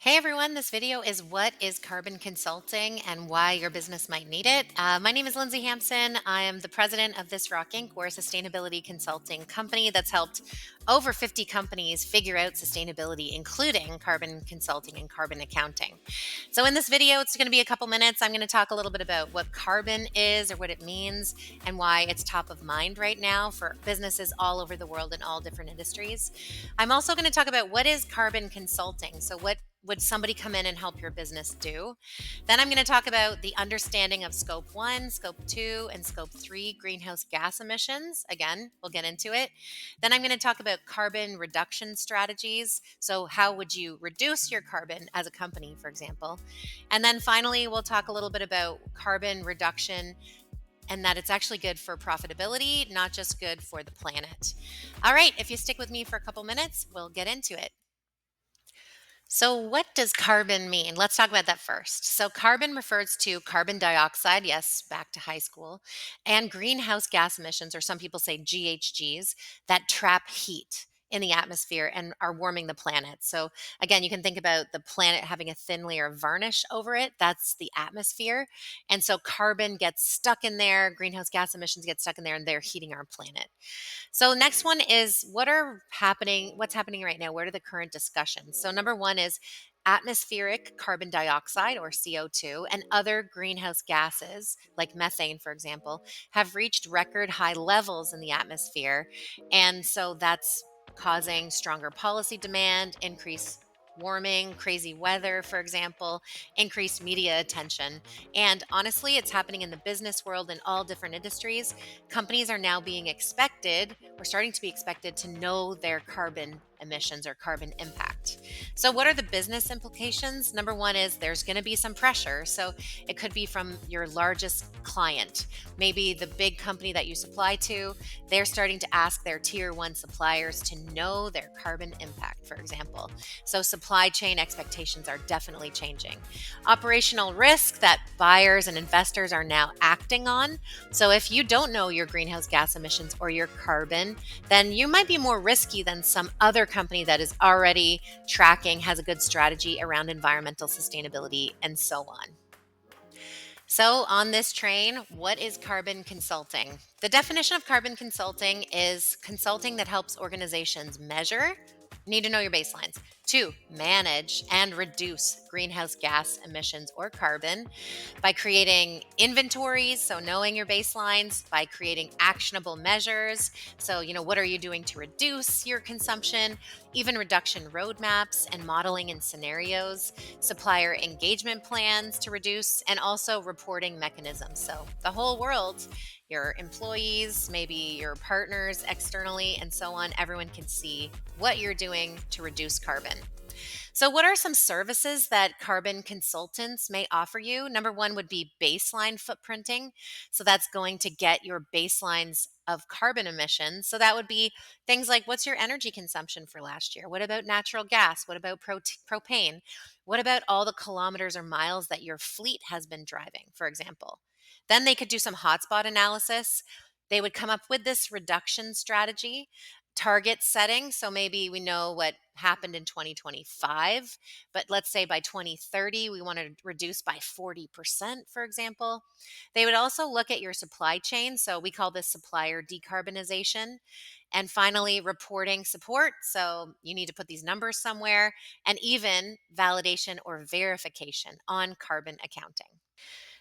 Hey everyone, this video is what is carbon consulting and why your business might need it. My name is Lindsay Hampson. I am the president of ThisRock Inc. We're a sustainability consulting company that's helped over 50 companies figure out sustainability, including carbon consulting and carbon accounting. So, in this video, it's going to be a couple minutes. I'm going to talk a little bit about what carbon is or what it means and why it's top of mind right now for businesses all over the world in all different industries. I'm also going to talk about what is carbon consulting. So, what would somebody come in and help your business do? Then I'm going to talk about the understanding of scope 1, scope 2, and scope 3 greenhouse gas emissions. Again, we'll get into it. Then I'm going to talk about carbon reduction strategies. So, how would you reduce your carbon as a company, for example? And then finally, we'll talk a little bit about carbon reduction and that it's actually good for profitability, not just good for the planet. All right, if you stick with me for a couple minutes, we'll get into it. So, what does carbon mean? Let's talk about that first. So, carbon refers to carbon dioxide, yes, back to high school, and greenhouse gas emissions, or some people say GHGs, that trap heat in the atmosphere and are warming the planet. So, again, you can think about the planet having a thin layer of varnish over it. That's the atmosphere. And so, carbon gets stuck in there, greenhouse gas emissions get stuck in there, and they're heating our planet. So next one is what's happening right now? What are the current discussions? So number one is atmospheric carbon dioxide or CO2 and other greenhouse gases like methane, for example, have reached record high levels in the atmosphere. And so that's causing stronger policy demand, increased warming, crazy weather, for example, increased media attention. And honestly, it's happening in the business world in all different industries. Companies are now being expected or starting to be expected to know their carbon emissions or carbon impact. So, what are the business implications? Number one is there's going to be some pressure. So, it could be from your largest client, maybe the big company that you supply to. They're starting to ask their tier one suppliers to know their carbon impact, for example. So, supply chain expectations are definitely changing. Operational risk that buyers and investors are now acting on. So, if you don't know your greenhouse gas emissions or your carbon, then you might be more risky than some other company that is already tracking, has a good strategy around environmental sustainability, and so on. So, on this train, what is carbon consulting? The definition of carbon consulting is consulting that helps organizations measure, need to know your baselines, two, manage and reduce greenhouse gas emissions or carbon by creating inventories, so knowing your baselines, by creating actionable measures. So, what are you doing to reduce your consumption? Even reduction roadmaps and modeling in scenarios, supplier engagement plans to reduce, and also reporting mechanisms. So, the whole world, your employees, maybe your partners externally, and so on, everyone can see what you're doing to reduce carbon. So, what are some services that carbon consultants may offer you? Number one would be baseline footprinting. So, that's going to get your baselines of carbon emissions. So, that would be things like what's your energy consumption for last year? What about natural gas? What about propane? What about all the kilometers or miles that your fleet has been driving, for example? Then they could do some hotspot analysis. They would come up with this reduction strategy target setting. So maybe we know what happened in 2025, but let's say by 2030, we want to reduce by 40%, for example. They would also look at your supply chain. So we call this supplier decarbonization. And finally, reporting support. So you need to put these numbers somewhere, and even validation or verification on carbon accounting.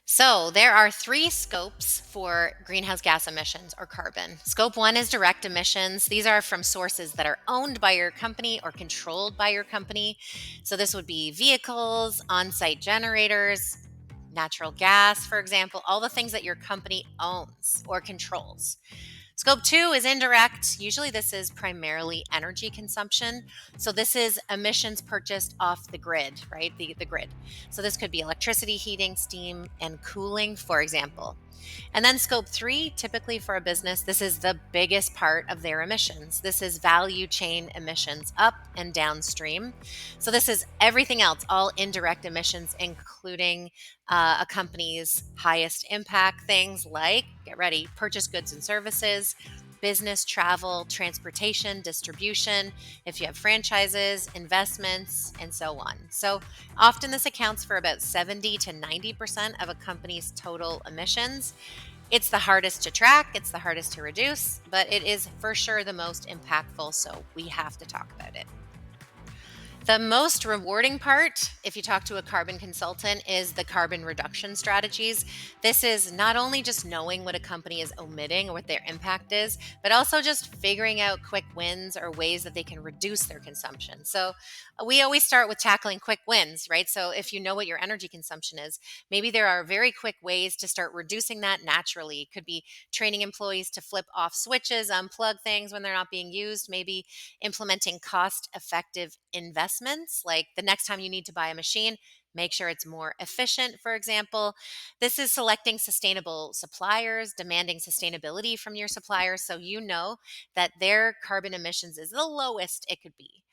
So, there are three scopes for greenhouse gas emissions or carbon. Scope one is direct emissions. These are from sources that are owned by your company or controlled by your company. So, this would be vehicles, on site generators, natural gas, for example, all the things that your company owns or controls. Scope two is indirect. Usually, this is primarily energy consumption. So, this is emissions purchased off the grid, right? The grid. So, this could be electricity, heating, steam, and cooling, for example. And then scope three, typically for a business, this is the biggest part of their emissions. This is value chain emissions up and downstream. So this is everything else, all indirect emissions, including a company's highest impact things like, get ready, purchase goods and services, business, travel, transportation, distribution, if you have franchises, investments, and so on. So often this accounts for about 70 to 90% of a company's total emissions. It's the hardest to track, it's the hardest to reduce, but it is for sure the most impactful, so we have to talk about it. The most rewarding part, if you talk to a carbon consultant, is the carbon reduction strategies. This is not only just knowing what a company is omitting or what their impact is, but also just figuring out quick wins or ways that they can reduce their consumption. So we always start with tackling quick wins, right? So if you know what your energy consumption is, maybe there are very quick ways to start reducing that naturally. It could be training employees to flip off switches, unplug things when they're not being used, maybe implementing cost effective investments, like the next time you need to buy a machine, make sure it's more efficient, for example. This is selecting sustainable suppliers, demanding sustainability from your suppliers so you know that their carbon emissions is the lowest it could be.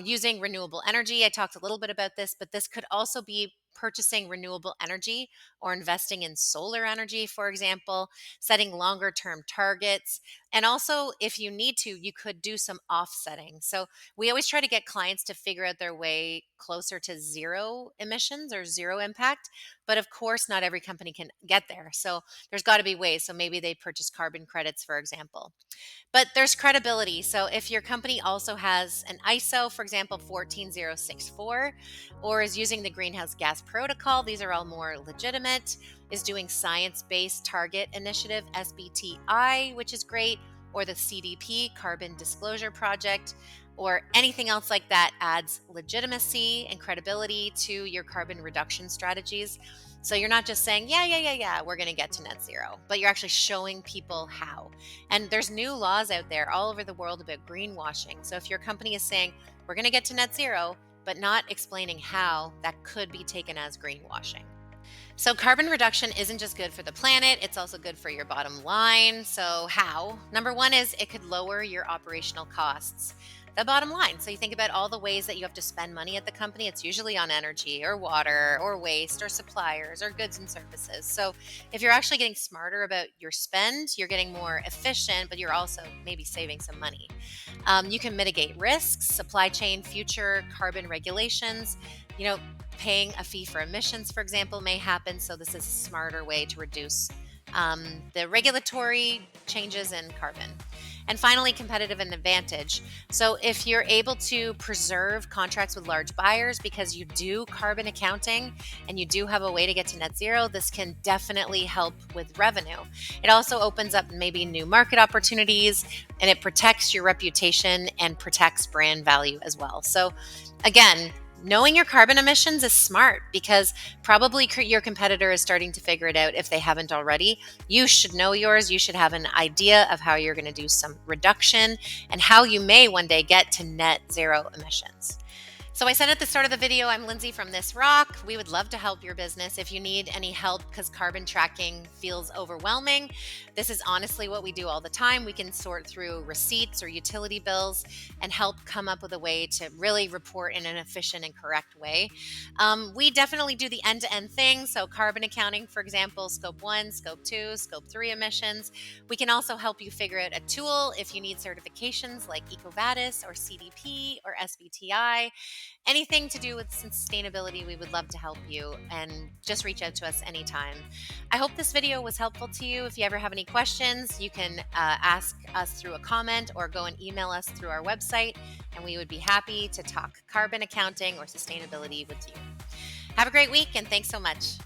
Using renewable energy, I talked a little bit about this, but this could also be purchasing renewable energy or investing in solar energy, for example, setting longer term targets. And also, if you need to, you could do some offsetting. So, we always try to get clients to figure out their way closer to zero emissions or zero impact. But of course, not every company can get there. So, there's got to be ways. So, maybe they purchase carbon credits, for example. But there's credibility. So if your company also has an ISO, for example, 14064, or is using the greenhouse gas protocol, these are all more legitimate, is doing science based target initiative, SBTI, which is great, or the CDP, Carbon Disclosure Project, or anything else like that adds legitimacy and credibility to your carbon reduction strategies. So you're not just saying, yeah, we're going to get to net zero, but you're actually showing people how. And there's new laws out there all over the world about greenwashing. So if your company is saying, we're going to get to net zero, but not explaining how, that could be taken as greenwashing. So carbon reduction isn't just good for the planet, it's also good for your bottom line. So how? Number one is it could lower your operational costs. The bottom line. So you think about all the ways that you have to spend money at the company. It's usually on energy or water or waste or suppliers or goods and services. So if you're actually getting smarter about your spend, you're getting more efficient, but you're also maybe saving some money. You can mitigate risks, supply chain, future carbon regulations. You know, paying a fee for emissions, for example, may happen. So this is a smarter way to reduce the regulatory changes in carbon. And finally, competitive advantage. So if you're able to preserve contracts with large buyers because you do carbon accounting and you do have a way to get to net zero, this can definitely help with revenue. It also opens up maybe new market opportunities, and it protects your reputation and protects brand value as well. So again, knowing your carbon emissions is smart because probably your competitor is starting to figure it out if they haven't already. You should know yours. You should have an idea of how you're going to do some reduction and how you may one day get to net zero emissions. So I said at the start of the video, I'm Lindsay from ThisRock. We would love to help your business if you need any help because carbon tracking feels overwhelming. This is honestly what we do all the time. We can sort through receipts or utility bills and help come up with a way to really report in an efficient and correct way. We definitely do the end-to-end thing. So carbon accounting, for example, scope 1, scope 2, scope 3 emissions. We can also help you figure out a tool if you need certifications like EcoVadis or CDP or SBTI. Anything to do with sustainability, we would love to help you, and just reach out to us anytime. I hope this video was helpful to you. If you ever have any questions, you can ask us through a comment or go and email us through our website, and we would be happy to talk carbon accounting or sustainability with you. Have a great week, and thanks so much.